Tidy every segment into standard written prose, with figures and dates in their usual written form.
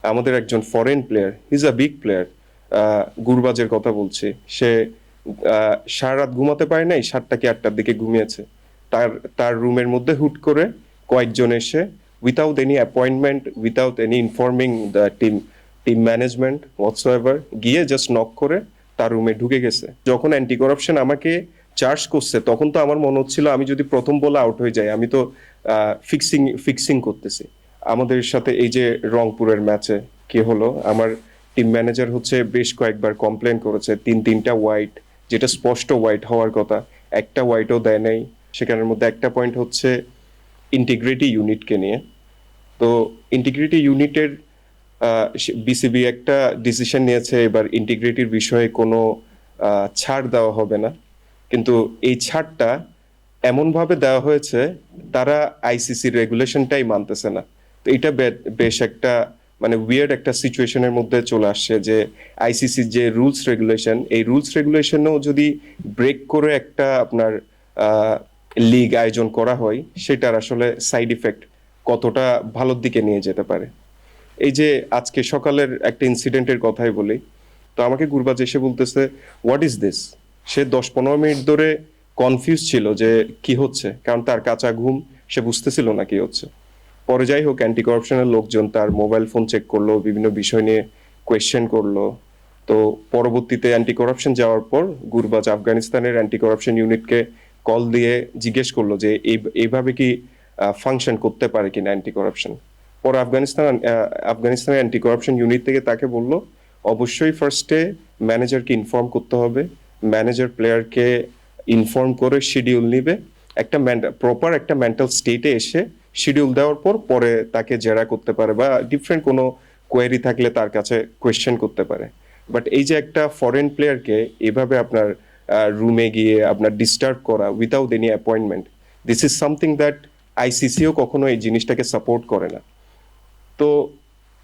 আমাদের একজন foreign player, is a big player, গুরবাজের কথা বলছি। সে সারা রাত ঘুমাতে পারে নাই, 7টা কি 8টার দিকে ঘুমিয়েছে। তার তার রুমের মধ্যে হুট করে কয়েকজন এসে without any appointment, without any informing the team management whatsoever, গিয়ে জাস্ট নক করে তার রুমে ঢুকে গেছে। যখন অ্যান্টি করাপশন আমাকে চার্জ করছে, তখন তো আমার মনে হচ্ছিল আমি যদি প্রথম বলে আউট হয়ে যাই, আমি তো ফিক্সিং ফিক্সিং করতেছি। আমাদের সাথে এই যে রংপুরের ম্যাচে কি হলো, আমার টিম ম্যানেজার হচ্ছে বেশ কয়েকবার কমপ্লেন করেছে, তিনটা হোয়াইট, যেটা স্পষ্ট হোয়াইট হওয়ার কথা, একটা হোয়াইটও দেয় নাই। সেখানের মধ্যে একটা পয়েন্ট হচ্ছে ইন্টিগ্রিটি ইউনিটকে নিয়ে। তো ইন্টিগ্রিটি ইউনিটের বিসিবি একটা ডিসিশন নিয়েছে, এবার ইন্টিগ্রিটির বিষয়ে কোনো ছাড় দেওয়া হবে না। কিন্তু এই ছাড়টা এমনভাবে দেওয়া হয়েছে, তারা আইসিসির রেগুলেশনটাই মানতেছে না। তো এটা বেশ একটা মানে উইয়ার্ড একটা সিচুয়েশনের মধ্যে চলে আসছে যে আইসিসির যে রুলস রেগুলেশন, এই রুলস রেগুলেশনও যদি ব্রেক করে একটা আপনার লিগ আয়োজন করা হয়, সেটার আসলে সাইড ইফেক্ট কতটা ভালোর দিকে নিয়ে যেতে পারে। এই যে আজকে সকালের একটা ইনসিডেন্টের কথাই বলি, তো আমাকে গুরবাজ এসে বলতেছে what is this. Say 10-15 minute ধরে কনফিউজ ছিল যে কি হচ্ছে, কারণ তার কাঁচা ঘুম, সে বুঝতেছিল না কি হচ্ছে। পরে যাই হোক, অ্যান্টি করাপশনের লোকজন তার মোবাইল ফোন চেক করলো, বিভিন্ন বিষয় নিয়ে কোয়েশ্চেন করলো। তো পরবর্তীতে অ্যান্টি করাপশন যাওয়ার পর গুরবাজ আফগানিস্তানের অ্যান্টি করাপশন ইউনিটকে কল দিয়ে জিজ্ঞেস করলো যে এইভাবে কি ফাংশন করতে পারে কিনা অ্যান্টি করাপশন। পরে আফগানিস্তানের অ্যান্টি করাপশন ইউনিট থেকে তাকে বলল অবশ্যই ফার্স্টে ম্যানেজারকে ইনফর্ম করতে হবে, ম্যানেজার প্লেয়ারকে ইনফর্ম করে শিডিউল নিবে, একটা প্রপার একটা মেন্টাল স্টেটে এসে শিডিউল দেওয়ার পর পরে তাকে জেরা করতে পারে বা ডিফারেন্ট কোনো কোয়েরি থাকলে তার কাছে কোয়েশ্চেন করতে পারে। বাট এই যে একটা ফরেন প্লেয়ারকে এভাবে আপনার রুমে গিয়ে আপনার ডিস্টার্ব করা without any appointment, this is something that আইসিসিও কখনো এই জিনিসটাকে সাপোর্ট করে না। তো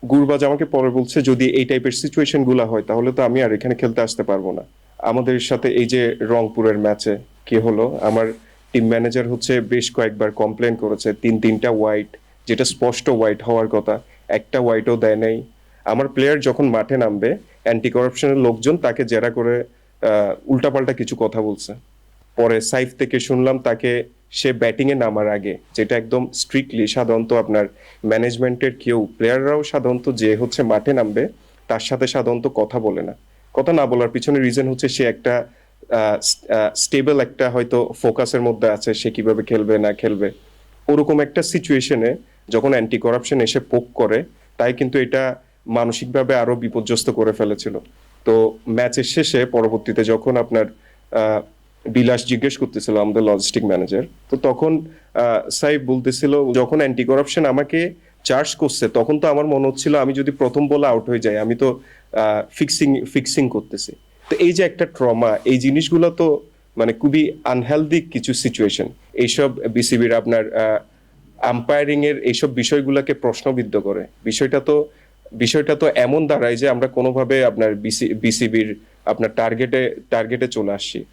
গুরবাজ আমাকে পরে বলছে যদি এই টাইপের সিচুয়েশন গুলা হয়, তাহলে তো আমি আর এখানে খেলতে আসতে পারবো না। আমাদের সাথে এই যে রংপুরের ম্যাচে কি হলো, আমার টিম ম্যানেজার হচ্ছে বেশ কয়েকবার কমপ্লেন করেছে, তিনটা হোয়াইট, যেটা স্পষ্ট হোয়াইট হওয়ার কথা, একটা হোয়াইটও দেয় নাই। আমার প্লেয়ার যখন মাঠে নামবে, অ্যান্টি করাপশনের লোকজন তাকে জেরা করে উল্টাপাল্টা কিছু কথা বলছে। পরে সাইফ থেকে শুনলাম তাকে, সে ব্যাটিং এ নামার আগে, যেটা একদম স্ট্রিক্টলি সাধারণত আপনার ম্যানেজমেন্টের কেউ, প্লেয়াররাও সাধারণত যে হচ্ছে মাঠে নামবে তার সাথে সাধারণত কথা বলে না। কথা না বলার পিছনে রিজন হচ্ছে সে একটা স্টেবল একটা হয়তো ফোকাসের মধ্যে আছে, সে কিভাবে খেলবে না খেলবে। ওরকম একটা সিচুয়েশনে যখন অ্যান্টি করাপশন এসে পোক করে, তাই কিন্তু এটা মানসিকভাবে আরো বিপর্যস্ত করে ফেলেছিল। তো ম্যাচের শেষে পরবর্তীতে যখন আপনার বিলাস জিজ্ঞেস করতেছিল আমাদের লজিস্টিক ম্যানেজার, তো তখন সাইব বলতেছিল যখন অ্যান্টি করাপশন আমাকে চার্জ করছে, তখন তো আমার মনে হচ্ছিল আমি যদি প্রথম বলে আউট হয়ে যাই, আমি তো ফিক্সিং ফিক্সিং করতেছি। তো এই যে একটা ট্রমা, এই জিনিসগুলো তো মানে খুবই আনহেলদি কিছু সিচুয়েশন। এইসব বিসিবির আপনার আম্পায়ারিং এর এইসব বিষয়গুলোকে প্রশ্নবিদ্ধ করে। বিষয়টা তো এমন দাঁড়ায় যে আমরা কোনোভাবে আপনার বিসিবির আপনার টার্গেটে চলে আসছি।